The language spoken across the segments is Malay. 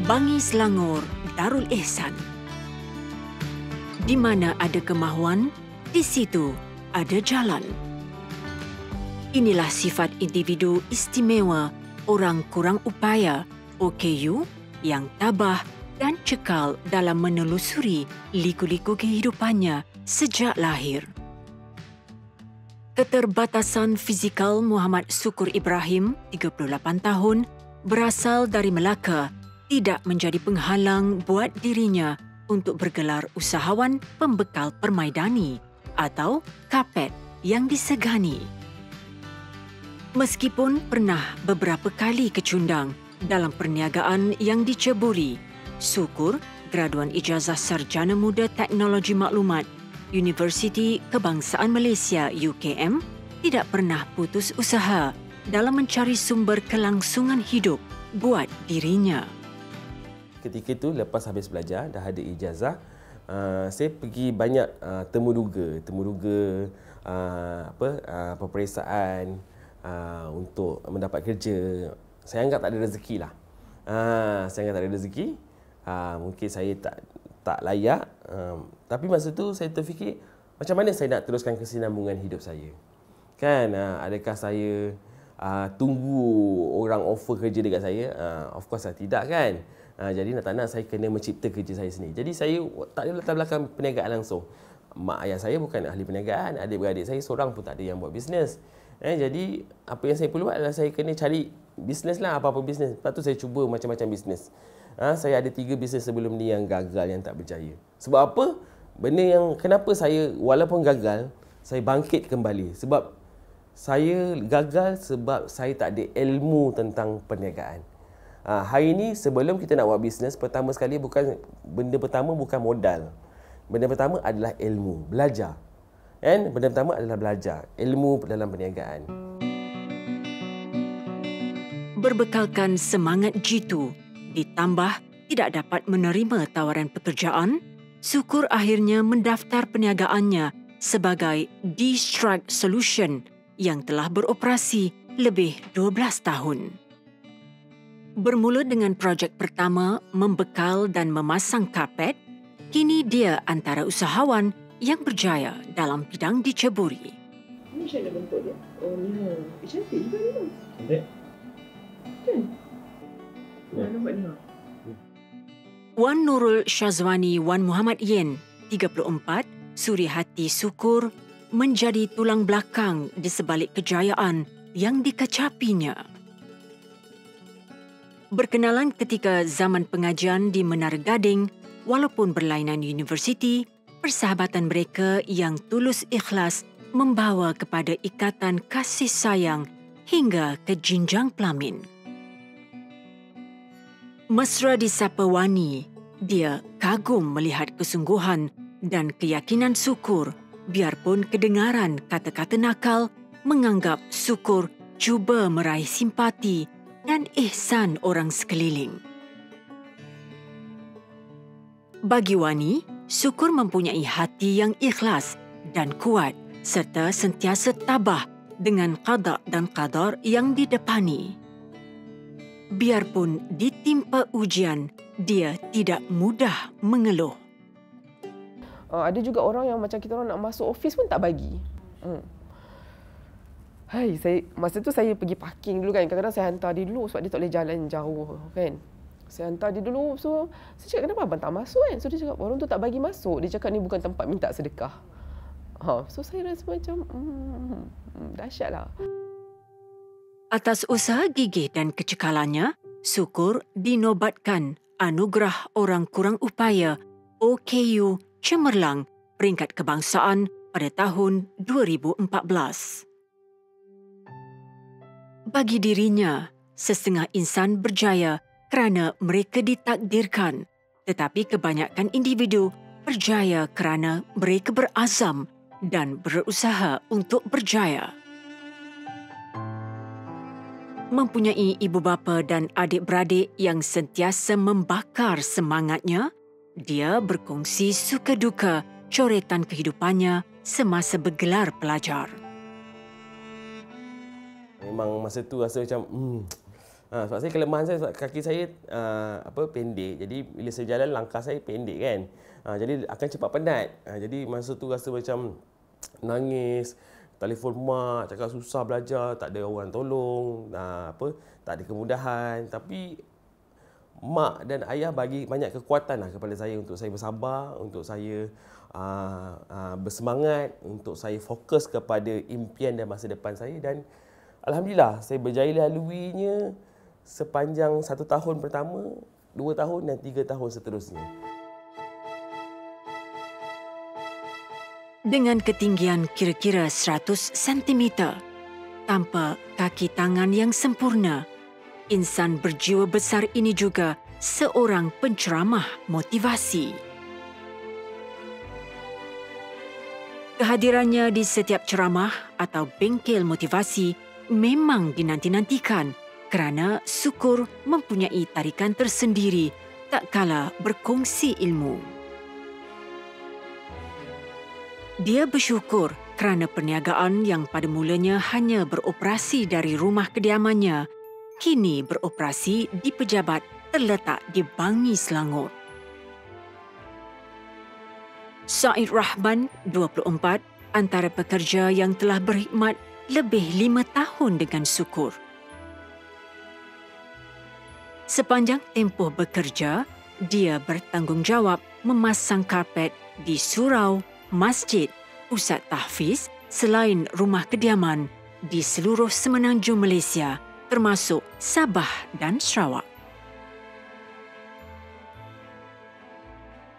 Bangi Selangor, Darul Ihsan. Di mana ada kemahuan, di situ ada jalan. Inilah sifat individu istimewa orang kurang upaya OKU yang tabah dan cekal dalam menelusuri liku-liku kehidupannya sejak lahir. Keterbatasan fizikal Muhammad Sukur Ibrahim, 38 tahun, berasal dari Melaka, tidak menjadi penghalang buat dirinya untuk bergelar usahawan pembekal permaidani atau kapet yang disegani. Meskipun pernah beberapa kali kecundang dalam perniagaan yang diceburi, Sukur, graduan ijazah Sarjana Muda Teknologi Maklumat Universiti Kebangsaan Malaysia UKM, tidak pernah putus usaha dalam mencari sumber kelangsungan hidup buat dirinya. Ketika itu lepas habis belajar, dah ada ijazah, saya pergi banyak temuduga peperiksaan untuk mendapat kerja. Saya anggap tak ada rezeki lah. Mungkin saya tak layak. Tapi masa tu saya terfikir, macam mana saya nak teruskan kesinambungan hidup saya? Kan, adakah saya tunggu orang offer kerja dekat saya? Of course tidak kan. Jadi nak saya kena mencipta kerja saya sendiri. Jadi saya tak ada latar belakang perniagaan langsung. Mak ayah saya bukan ahli perniagaan, adik-beradik saya seorang pun tak ada yang buat bisnes. Jadi apa yang saya perlu buat adalah saya kena cari bisnes lah, apa-apa bisnes. Lepas tu saya cuba macam-macam bisnes. Saya ada 3 bisnes sebelum ni yang gagal, yang tak berjaya. Sebab apa? Benda yang kenapa saya walaupun gagal, saya bangkit kembali. Sebab saya gagal sebab saya tak ada ilmu tentang perniagaan. Hari ini sebelum kita nak buat bisnes, benda pertama bukan modal. Benda pertama adalah ilmu, belajar. Benda pertama adalah belajar ilmu dalam perniagaan. Berbekalkan semangat jitu, ditambah tidak dapat menerima tawaran pekerjaan, Sukur akhirnya mendaftar perniagaannya sebagai D-Strike Solution yang telah beroperasi lebih 12 tahun. Bermula dengan projek pertama membekal dan memasang kapet, kini dia antara usahawan yang berjaya dalam bidang diceburi. Ini macam mana bentuk dia? Oh, ni. Cantik juga ni. Cantik? Kan? Nampak ni. Wan Nurul Syazwani Wan Muhammad Yen, 34, suri hati Sukur, menjadi tulang belakang di sebalik kejayaan yang dikecapinya. Berkenalan ketika zaman pengajian di Menara Gading, walaupun berlainan universiti, persahabatan mereka yang tulus ikhlas membawa kepada ikatan kasih sayang hingga ke jinjang pelamin. Mesra disapa Wani, dia kagum melihat kesungguhan dan keyakinan Sukur, biarpun kedengaran kata-kata nakal menganggap Sukur cuba meraih simpati dan ihsan orang sekeliling. Bagi Wani, Sukur mempunyai hati yang ikhlas dan kuat serta sentiasa tabah dengan qada dan qadar yang didepani. Biarpun ditimpa ujian, dia tidak mudah mengeluh. Ada juga orang yang macam kita orang nak masuk office pun tak bagi. Masa tu saya pergi parking dulu kan. Kadang-kadang saya hantar dia dulu sebab dia tak boleh jalan jauh kan. Saya hantar dia dulu. So, saya cakap, kenapa abang tak masuk kan? So, dia cakap, orang tu tak bagi masuk. Dia cakap, ni bukan tempat minta sedekah. So, saya rasa macam, dahsyatlah. Atas usaha gigih dan kecekalannya, Sukur dinobatkan Anugerah Orang Kurang Upaya OKU Cemerlang peringkat kebangsaan pada tahun 2014. Bagi dirinya, setengah insan berjaya kerana mereka ditakdirkan, tetapi kebanyakan individu berjaya kerana mereka berazam dan berusaha untuk berjaya. Mempunyai ibu bapa dan adik-beradik yang sentiasa membakar semangatnya, dia berkongsi suka duka coretan kehidupannya semasa bergelar pelajar. Memang masa tu rasa macam Sebab saya kelemahan saya sebab kaki saya pendek. Jadi bila saya jalan langkah saya pendek kan. Jadi akan cepat penat. Jadi masa tu rasa macam nangis, telefon mak, cakap susah belajar, tak ada orang tolong, tak ada kemudahan. Tapi mak dan ayah bagi banyak kekuatan lah kepada saya untuk saya bersabar, untuk saya bersemangat, untuk saya fokus kepada impian dan masa depan saya. Dan alhamdulillah saya berjaya laluinya sepanjang 1 tahun pertama, 2 tahun dan 3 tahun seterusnya. Dengan ketinggian kira-kira 100 cm, tanpa kaki tangan yang sempurna, insan berjiwa besar ini juga seorang penceramah motivasi. Kehadirannya di setiap ceramah atau bengkel motivasi memang dinanti-nantikan kerana Syukur mempunyai tarikan tersendiri tak kala berkongsi ilmu. Dia bersyukur kerana perniagaan yang pada mulanya hanya beroperasi dari rumah kediamannya, kini beroperasi di pejabat terletak di Bangi, Selangor. Said Rahman, 24, antara pekerja yang telah berkhidmat lebih 5 tahun dengan Syukur. Sepanjang tempoh bekerja, dia bertanggungjawab memasang karpet di surau, masjid, pusat tahfiz selain rumah kediaman di seluruh semenanjung Malaysia termasuk Sabah dan Sarawak.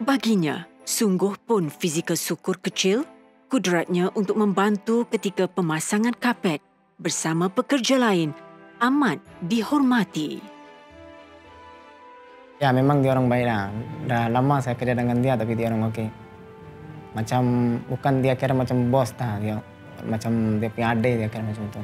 Baginya, sungguh pun fizikal Syukur kecil, kudratnya untuk membantu ketika pemasangan karpet bersama pekerja lain amat dihormati. Ya, memang dia orang baik lah. Dah lama saya kerja dengan dia tapi dia orang okey. Macam bukan dia kira macam bos dah, dia macam dia punya adik, dia kira macam itu.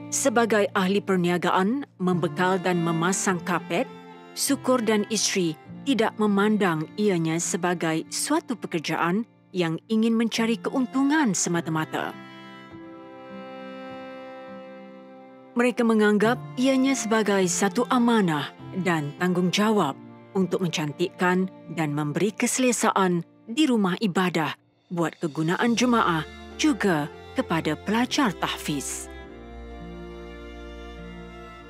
Sebagai ahli perniagaan, membekal dan memasang karpet, Syukur dan isteri tidak memandang ianya sebagai suatu pekerjaan yang ingin mencari keuntungan semata-mata. Mereka menganggap ianya sebagai satu amanah dan tanggungjawab untuk mencantikkan dan memberi keselesaan di rumah ibadah buat kegunaan jemaah juga kepada pelajar tahfiz.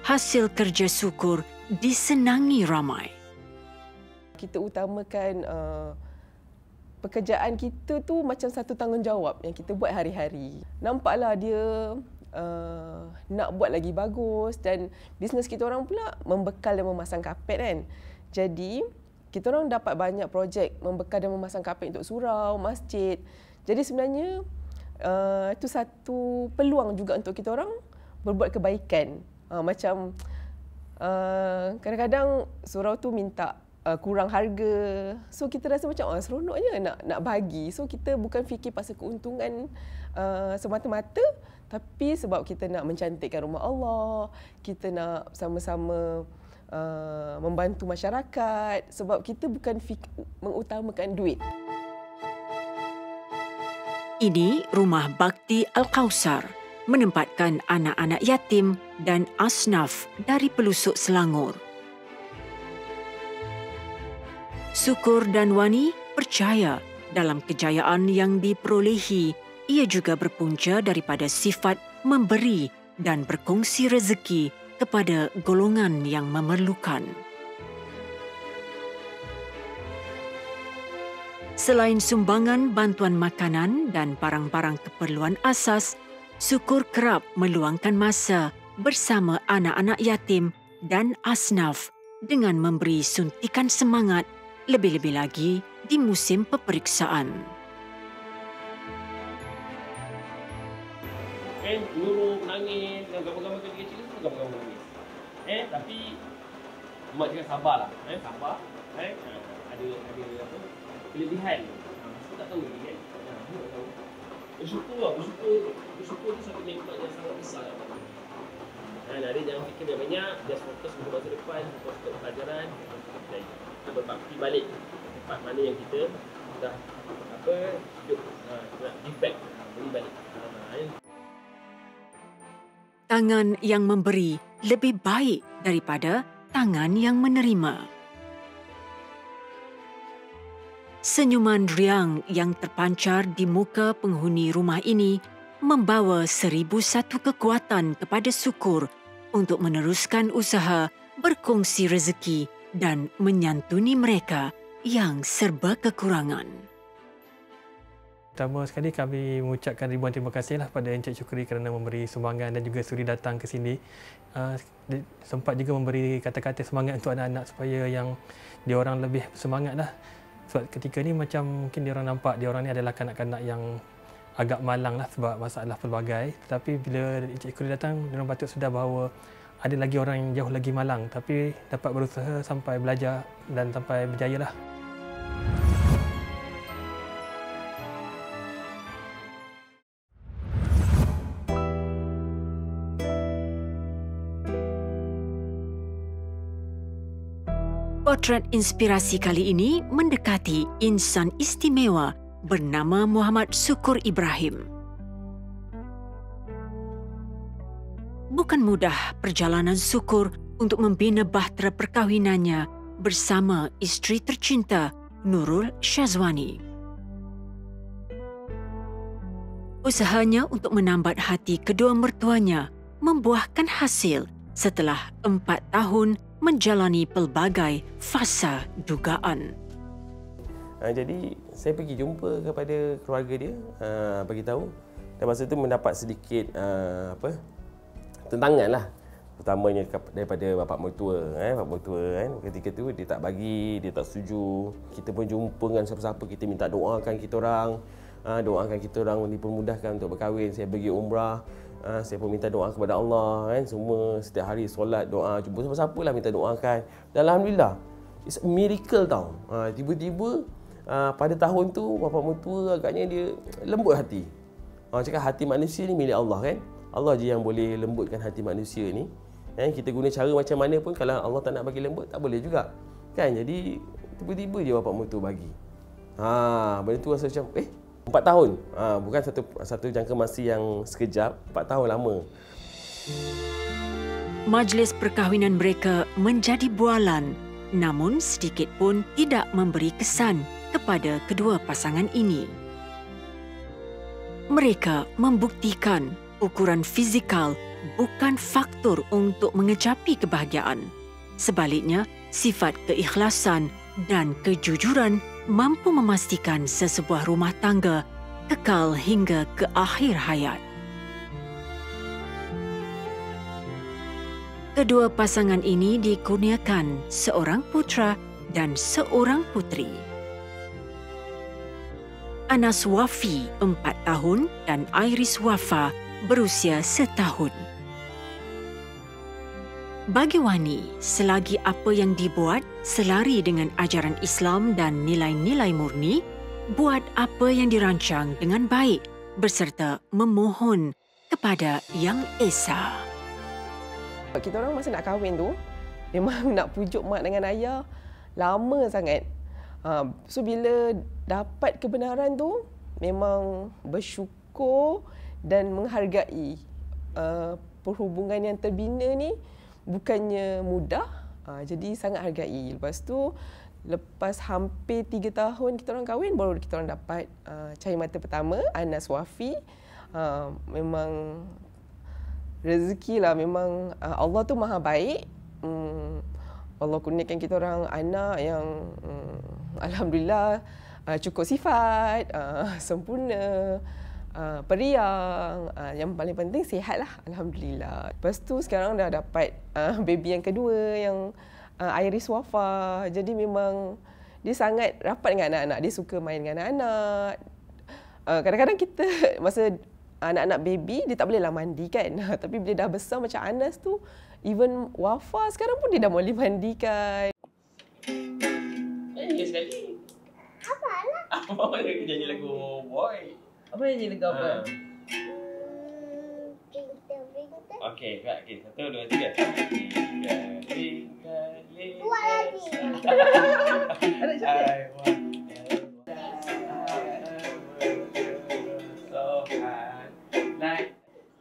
Hasil kerja Syukur disenangi ramai. Kita utamakan pekerjaan kita tu macam satu tanggungjawab yang kita buat hari-hari. Nampaklah dia nak buat lagi bagus dan bisnes kita orang pula membekal dan memasang karpet kan. Jadi kita orang dapat banyak projek membekal dan memasang karpet untuk surau, masjid. Jadi sebenarnya itu satu peluang juga untuk kita orang berbuat kebaikan. Macam kadang-kadang surau tu minta kurang harga. So kita rasa macam seronoknya nak bagi. So kita bukan fikir pasal keuntungan semata-mata, tapi sebab kita nak mencantikkan rumah Allah, kita nak sama-sama membantu masyarakat, sebab kita bukan mengutamakan duit. Ini Rumah Bakti Al-Kausar menempatkan anak-anak yatim dan asnaf dari pelosok Selangor. Syukur dan Wani percaya dalam kejayaan yang diperolehi, ia juga berpunca daripada sifat memberi dan berkongsi rezeki kepada golongan yang memerlukan. Selain sumbangan bantuan makanan dan barang-barang keperluan asas, Syukur kerap meluangkan masa bersama anak-anak yatim dan asnaf dengan memberi suntikan semangat, lebih-lebih lagi di musim peperiksaan. Guru nangis, gambar-gambar kecil-kecil tu gambar-gambar nangis. Tapi mak cakap sabarlah, sabar. Ada apa? Kelebihan. Aku tak tahu lagi kan. Aku tak tahu. Bersyukur tu satu nikmat yang sangat besar. Adik jangan fikir banyak-banyak, just fokus untuk masa depan, fokus untuk pelajaran, fokus untuk berjaya. Kita berbakti balik tempat mana yang kita dah hidup nak defect, beri balik. Tangan yang memberi lebih baik daripada tangan yang menerima. Senyuman riang yang terpancar di muka penghuni rumah ini membawa 1001 kekuatan kepada Syukur untuk meneruskan usaha berkongsi rezeki dan menyantuni mereka yang serba kekurangan. Pertama sekali kami mengucapkan ribuan terima kasihlah pada Encik Syukri kerana memberi sumbangan dan juga sudi datang ke sini. Sempat juga memberi kata-kata semangat untuk anak-anak supaya yang diorang lebih semangatlah. Sebab ketika ni macam mungkin diorang nampak diorang ni adalah kanak-kanak yang agak malang lah sebab masalah pelbagai. Tetapi bila Encik Syukri datang, diorang patut sedar bahawa ada lagi orang yang jauh lagi malang tapi dapat berusaha sampai belajar dan sampai berjaya lah. Potret inspirasi kali ini mendekati insan istimewa bernama Muhammad Syukur Ibrahim. Bukan mudah perjalanan Syukur untuk membina bahtera perkahwinannya bersama isteri tercinta Nurul Syazwani. Usahanya untuk menambat hati kedua mertuanya membuahkan hasil setelah 4 tahun menjalani pelbagai fasa dugaan. Jadi saya pergi jumpa kepada keluarga dia, bagi tahu, dan masa itu mendapat sedikit tentangan lah, terutamanya daripada bapa mertua. Bapa mertua kan, ketika tu dia tak bagi, dia tak setuju. Kita pun jumpa dengan siapa-siapa, kita minta doakan kita orang, dipermudahkan untuk berkahwin. Saya pergi umrah. Saya pun minta doa kepada Allah kan, semua setiap hari solat doa, jumpa siapa-siapa lah minta doakan. Dan alhamdulillah, it's a miracle tau. Tiba-tiba pada tahun tu bapa mertua agaknya dia lembut hati. Cakap hati manusia ni milik Allah kan. Allah je yang boleh lembutkan hati manusia ni. Kita guna cara macam mana pun, kalau Allah tak nak bagi lembut tak boleh juga. Kan, jadi tiba-tiba je bapa mertua bagi. Benda tu rasa macam 4 tahun. Bukan satu jangka masa yang sekejap, 4 tahun lama. Majlis perkahwinan mereka menjadi bualan, namun sedikit pun tidak memberi kesan kepada kedua pasangan ini. Mereka membuktikan ukuran fizikal bukan faktor untuk mengecapi kebahagiaan. Sebaliknya, sifat keikhlasan dan kejujuran mampu memastikan sesebuah rumah tangga kekal hingga ke akhir hayat. Kedua pasangan ini dikurniakan seorang putra dan seorang putri. Anas Wafi 4 tahun dan Iris Wafa berusia 1 tahun. Bagi Wani, selagi apa yang dibuat selari dengan ajaran Islam dan nilai-nilai murni, buat apa yang dirancang dengan baik berserta memohon kepada Yang Esa. Kita orang masa nak kahwin tu, memang nak pujuk mak dengan ayah lama sangat. So bila dapat kebenaran tu, memang bersyukur dan menghargai perhubungan yang terbina ni bukannya mudah, jadi sangat hargai. Lepas tu, lepas hampir 3 tahun kita orang kahwin, baru kita orang dapat cahaya mata pertama, Anas Wafi. Memang rezeki lah, memang Allah tu maha baik. Allah kurniakan kita orang anak yang alhamdulillah cukup sifat, sempurna, periang, yang paling penting sihat lah, alhamdulillah. Lepas tu sekarang dah dapat baby yang kedua yang Iris Wafa. Jadi memang dia sangat rapat dengan anak-anak, dia suka main dengan anak-anak. Kadang-kadang kita masa anak-anak baby dia tak bolehlah mandi kan. Tapi bila dah besar macam Anas tu, even Wafa sekarang pun dia dah boleh mandikan. Sekali. Apa lah? Apa dia nyanyi lagu boy? Apa yang jadi gambar? Okey, Kak. Okey, 1, 2, 3. Dua lagi.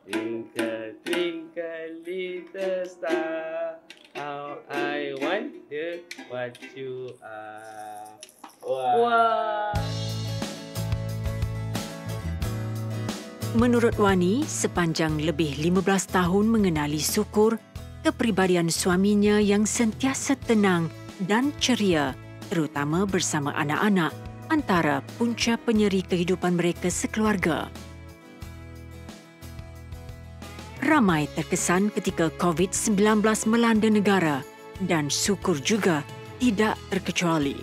Twinkle, twinkle, little star, how I wonder what you are. Wah. Menurut Wani, sepanjang lebih 15 tahun mengenali Syukur, kepribadian suaminya yang sentiasa tenang dan ceria, terutama bersama anak-anak, antara punca penyeri kehidupan mereka sekeluarga. Ramai terkesan ketika COVID-19 melanda negara dan Syukur juga tidak terkecuali.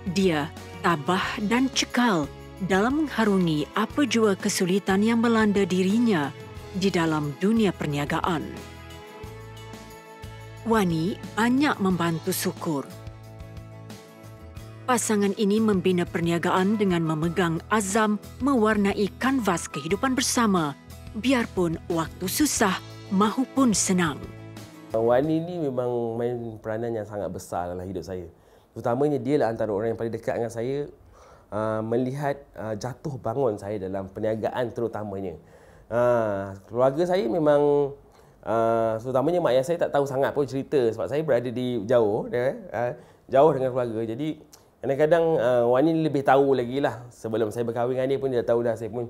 Dia tabah dan cekal dalam mengharungi apa jua kesulitan yang melanda dirinya di dalam dunia perniagaan. Wani banyak membantu Syukur. Pasangan ini membina perniagaan dengan memegang azam mewarnai kanvas kehidupan bersama, biarpun waktu susah mahupun senang. Wani ni memang main peranan yang sangat besar dalam hidup saya. Terutamanya dia lah antara orang yang paling dekat dengan saya, melihat jatuh bangun saya dalam perniagaan terutamanya. Keluarga saya memang, terutamanya mak ayah saya tak tahu sangat pun cerita sebab saya berada di jauh dengan keluarga. Jadi kadang-kadang Wani lebih tahu lagi lah. Sebelum saya berkahwin dengan dia pun dia tahu dah. Saya pun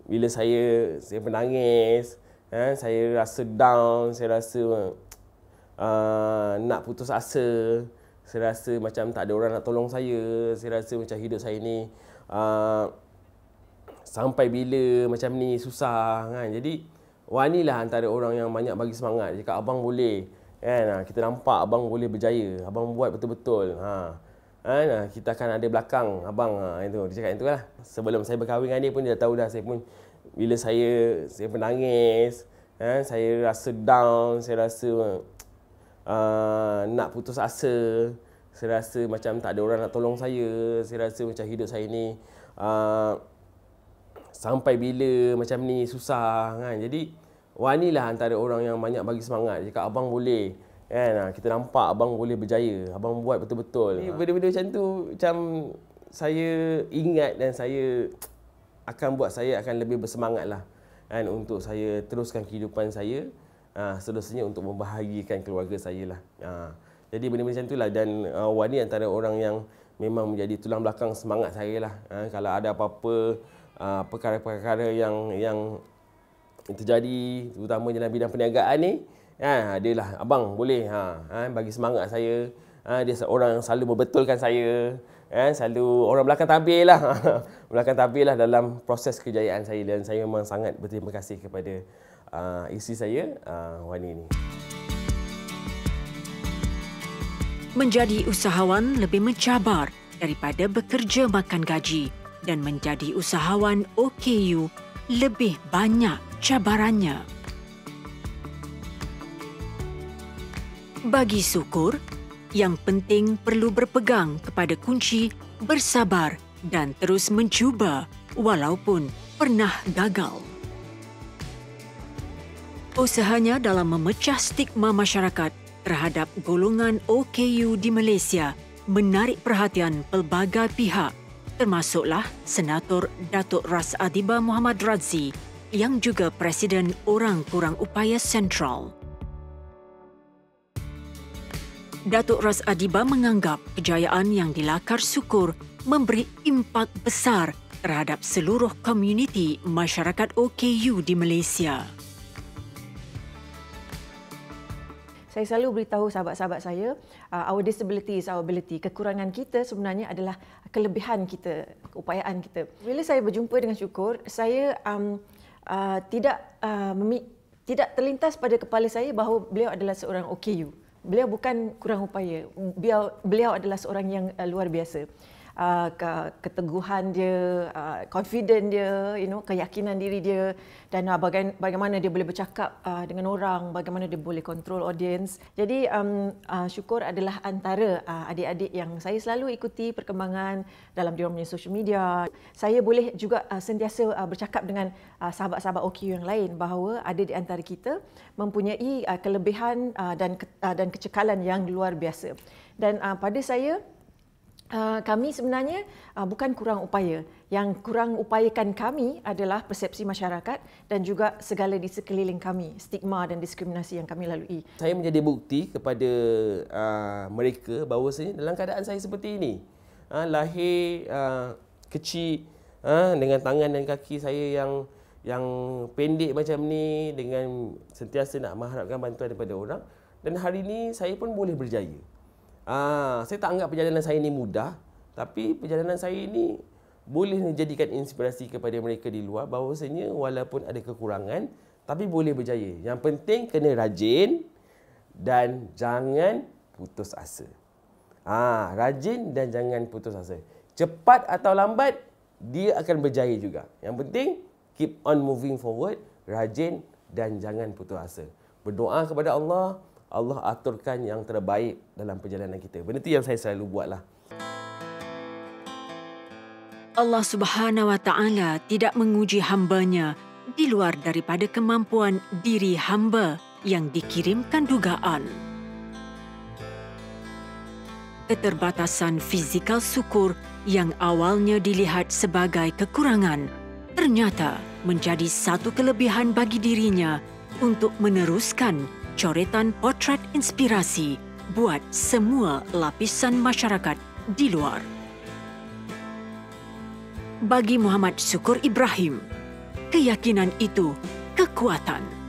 bila saya menangis, saya rasa down, saya rasa nak putus asa, saya rasa macam tak ada orang nak tolong saya rasa macam hidup saya ni sampai bila macam ni susah kan. Jadi Wani lah antara orang yang banyak bagi semangat. Dia cakap abang boleh kan, kita nampak abang boleh berjaya, abang buat betul-betul. Kita akan ada belakang abang. Itu dia cakap itu lah. Sebelum saya berkahwin dengan dia pun dia tahu dah. Saya pun bila saya menangis, saya rasa down, saya rasa nak putus asa, saya rasa macam tak ada orang nak tolong saya rasa macam hidup saya ni sampai bila macam ni susah kan. Jadi Wani lah antara orang yang banyak bagi semangat. Dia cakap abang boleh kan, kita nampak abang boleh berjaya, abang buat betul-betul. Benda-benda macam tu macam saya ingat dan saya akan lebih bersemangat lah kan, untuk saya teruskan kehidupan saya, seterusnya untuk membahagiakan keluarga saya lah. Jadi benda-benda macam tu lah. Dan Wani antara orang yang memang menjadi tulang belakang semangat saya lah. Kalau ada apa-apa perkara-perkara yang terjadi, terutamanya dalam bidang perniagaan ni, dia lah abang boleh bagi semangat saya. Dia seorang yang selalu membetulkan saya, selalu orang belakang tabir lah belakang tabir lah dalam proses kejayaan saya. Dan saya memang sangat berterima kasih kepada isteri saya, Wani ni. Menjadi usahawan lebih mencabar daripada bekerja makan gaji, dan menjadi usahawan OKU lebih banyak cabarannya. Bagi Syukur, yang penting perlu berpegang kepada kunci bersabar dan terus mencuba walaupun pernah gagal. Usahanya dalam memecah stigma masyarakat terhadap golongan OKU di Malaysia menarik perhatian pelbagai pihak, termasuklah Senator Datuk Ras Adiba Muhammad Razzi yang juga Presiden Orang Kurang Upaya Sentral. Datuk Ras Adiba menganggap kejayaan yang dilakar Syukur memberi impak besar terhadap seluruh komuniti masyarakat OKU di Malaysia. Saya selalu beritahu sahabat-sahabat saya, our disability is our ability. Kekurangan kita sebenarnya adalah kelebihan kita, keupayaan kita. Bila saya berjumpa dengan Syukur, saya tidak terlintas pada kepala saya bahawa beliau adalah seorang OKU. Beliau bukan kurang upaya. Beliau adalah seorang yang luar biasa. keteguhan dia, confident dia, keyakinan diri dia, dan bagaimana dia boleh bercakap dengan orang, bagaimana dia boleh control audience. Jadi Syukur adalah antara adik-adik yang saya selalu ikuti perkembangan dalam diorang punya social media. Saya boleh juga sentiasa bercakap dengan sahabat-sahabat OQ yang lain bahawa ada di antara kita mempunyai kelebihan dan kecekalan yang luar biasa. Dan pada saya, kami sebenarnya bukan kurang upaya. Yang kurang upayakan kami adalah persepsi masyarakat dan juga segala di sekeliling kami, stigma dan diskriminasi yang kami lalui. Saya menjadi bukti kepada mereka bahawasanya dalam keadaan saya seperti ini, lahir kecil, dengan tangan dan kaki saya yang pendek macam ni, dengan sentiasa nak mengharapkan bantuan daripada orang, dan hari ini saya pun boleh berjaya. Saya tak anggap perjalanan saya ini mudah, tapi perjalanan saya ini boleh menjadikan inspirasi kepada mereka di luar bahawasanya walaupun ada kekurangan, tapi boleh berjaya. Yang penting kena rajin dan jangan putus asa. Rajin dan jangan putus asa. Cepat atau lambat, dia akan berjaya juga. Yang penting, keep on moving forward, rajin dan jangan putus asa. Berdoa kepada Allah, Allah aturkan yang terbaik dalam perjalanan kita. Benda itu yang saya selalu buatlah. Allah Subhanahu Wa Taala tidak menguji hamba-Nya di luar daripada kemampuan diri hamba yang dikirimkan dugaan. Keterbatasan fizikal Syukur yang awalnya dilihat sebagai kekurangan ternyata menjadi satu kelebihan bagi dirinya untuk meneruskan coretan potret inspirasi buat semua lapisan masyarakat di luar. Bagi Muhammad Syukur Ibrahim, keyakinan itu kekuatan.